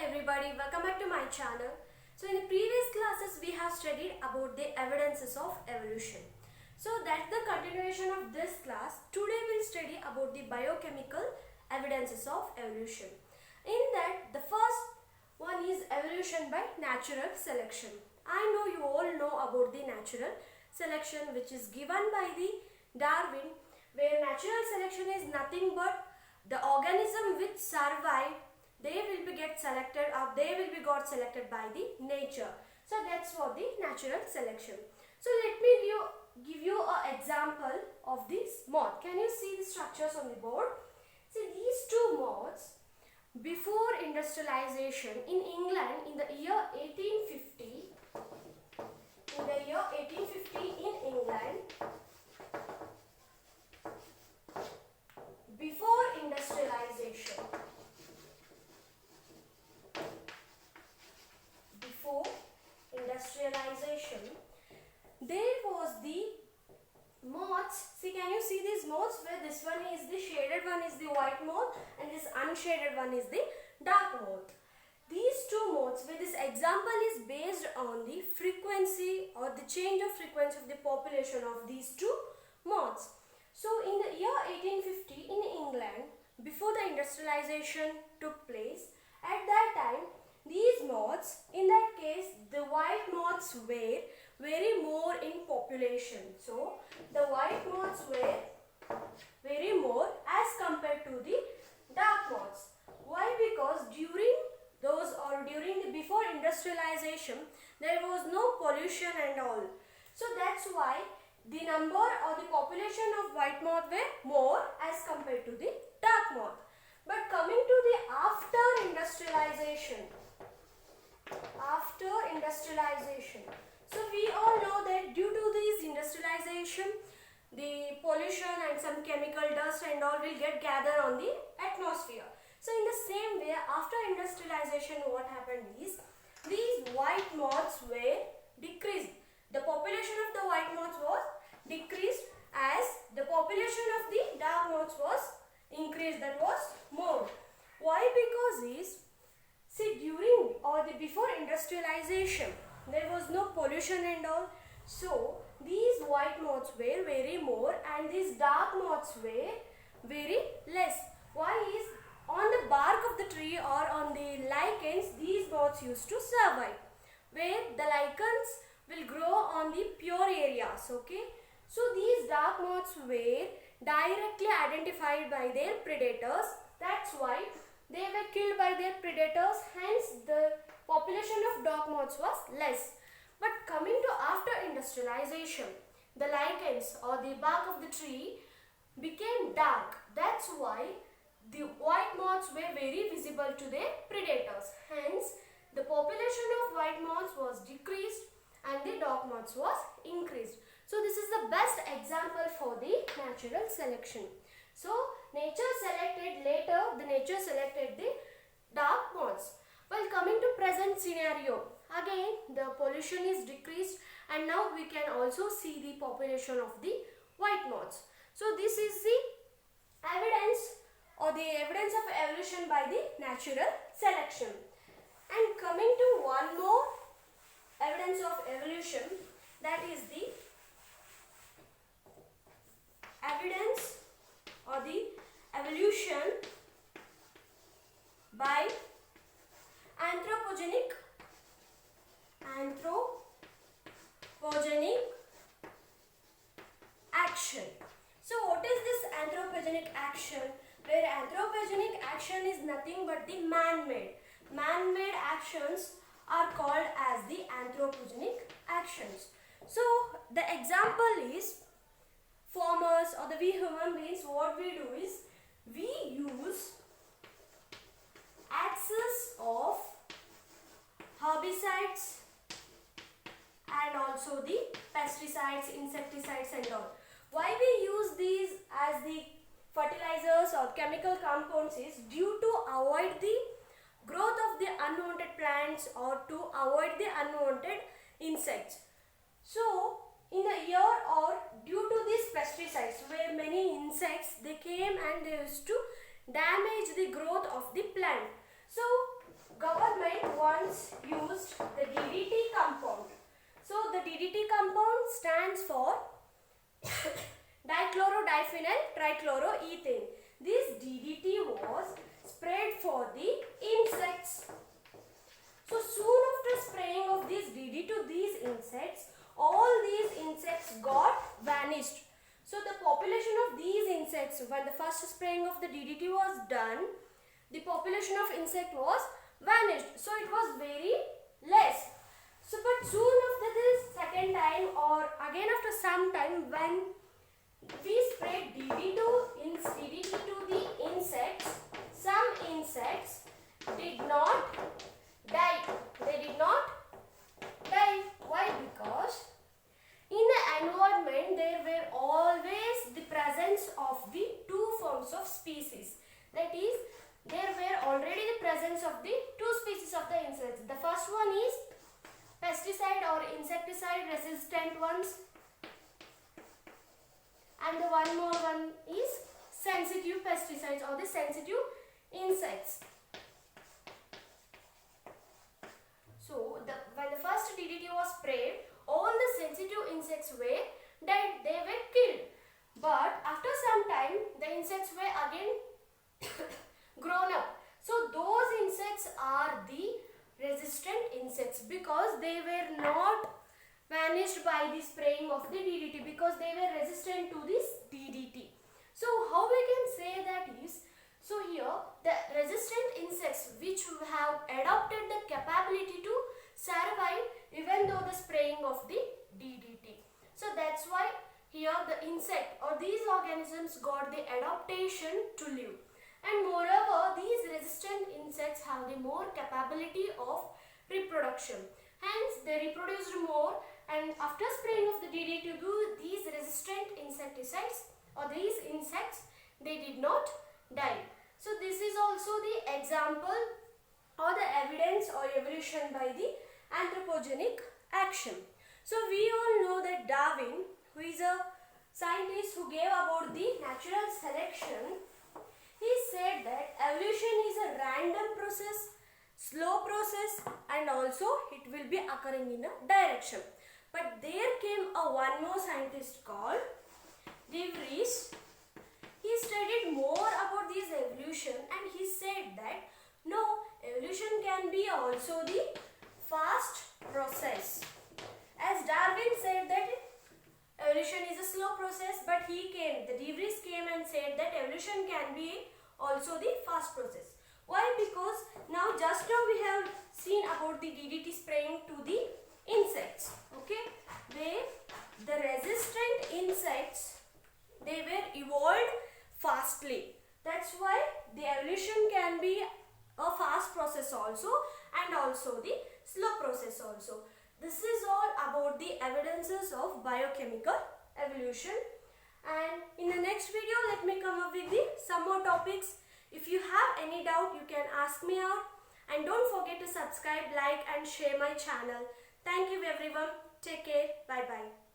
everybody, welcome back to my channel. So in the previous classes we have studied about the evidences of evolution. So that's the continuation of this class. Today we'll study about the biochemical evidences of evolution. In that the first one is evolution by natural selection. I know you all know about the natural selection which is given by the Darwin, where natural selection is nothing but the organism which survive, they will be got selected by the nature. So that's for the natural selection. So let me give you an example of this moth. Can you see the structures on the board? See, these two moths before industrialization in England in the year 1850. In the year 1850 in England, before industrialization, there was the moths. See, can you see these moths where this one is the shaded one is the white moth and this unshaded one is the dark moth. These two moths, where this example is based on the frequency or the change of frequency of the population of these two moths. So in the year 1850 in England, before the industrialization took place, at that time these moths, in that case the white moths were very more in population. So the white moths were very more as compared to the dark moths. Why? Because during the before industrialization there was no pollution and all. So that's why the number or the population of white moth were more as compared to the dark moth. But coming to the after industrialization, so we all know that due to this industrialization, the pollution and some chemical dust and all will get gathered on the atmosphere. So in the same way, after industrialization, what happened is these white moths were decreased. The population of the white moths was decreased as the population of the dark moths was increased, that was more. Why? Because during or the before industrialization there was no pollution and all, so these white moths were very more and these dark moths were very less. Why? Is on the bark of the tree or on the lichens these moths used to survive, where the lichens will grow on the pure areas. Okay, so these dark moths were directly identified by their predators. That's why they were killed by their predators, hence the population of dark moths was less. But coming to after industrialization, the lichens or the bark of the tree became dark. That's why the white moths were very visible to their predators. Hence, the population of white moths was decreased and the dark moths was increased. So this is the best example for the natural selection. So nature selected the dark moths. While coming to present scenario, again the pollution is decreased and now we can also see the population of the white moths. So this is the evidence or the evidence of evolution by the natural selection. And coming to one more evidence of evolution, that is the evidence or the evolution by anthropogenic action. So what is this anthropogenic action? Where anthropogenic action is nothing but the man-made. Man-made actions are called as the anthropogenic actions. So the example is farmers or we human beings, what we do is we use excess of herbicides and also the pesticides, insecticides and all. Why we use these as the fertilizers or chemical compounds is due to avoid the growth of the unwanted plants or to avoid the unwanted insects. So in the year or due to these pesticides, where many insects they came and they used to damage the growth of the plant. So government once used the DDT compound. So the DDT compound stands for dichlorodiphenyl trichloroethane. This DDT was sprayed for the insects. So soon after spraying of this DDT to these insects, all these insects got vanished. So the population of these insects, when the first spraying of the DDT was done, the population of insect was vanished. So it was very less. So but soon after this second time or again after some time, when we sprayed DDT to the insects, some insects did not die. They did not die. Why? Because in the environment there were always the presence of the two forms of species. That is, there were already the presence of the two species of the insects. The first one is pesticide or insecticide resistant ones, and the one more one is sensitive pesticides or the sensitive insects. So when the first DDT was sprayed, all the sensitive insects were dead, they were killed. But after some time, the insects were again grown up. So those insects are the resistant insects because they were not vanished by the spraying of the DDT, because they were resistant to this DDT. So how we can say that is, so here the resistant insects which have adopted the capability to survive even though the spraying of the DDT. So that's why here the insect or these organisms got the adaptation to live. And moreover, these resistant insects have the more capability of reproduction. Hence, they reproduced more, and after spraying of the DDT to these resistant insecticides or these insects, they did not die. So this is also the example or the evidence or evolution by the anthropogenic action. So we all know that Darwin, who is a scientist who gave about the natural selection, he said that evolution is a random process, slow process, and also it will be occurring in a direction. But there came a one more scientist called De Vries. He studied more about this evolution and he said that no, evolution can be also the fast process. As Darwin said that evolution is a slow process, but the De Vries came and said that evolution can be also the fast process. Why? Because now just now we have seen about the DDT spraying to the insects. Okay, the resistant insects, they were evolved fastly. That's why the evolution can be a fast process also and also the slow process also. This is all about the evidences of biochemical evolution, and in the next video let me come up with some more topics. If you have any doubt, you can ask me out, and don't forget to subscribe, like and share my channel. Thank you everyone. Take care. Bye bye.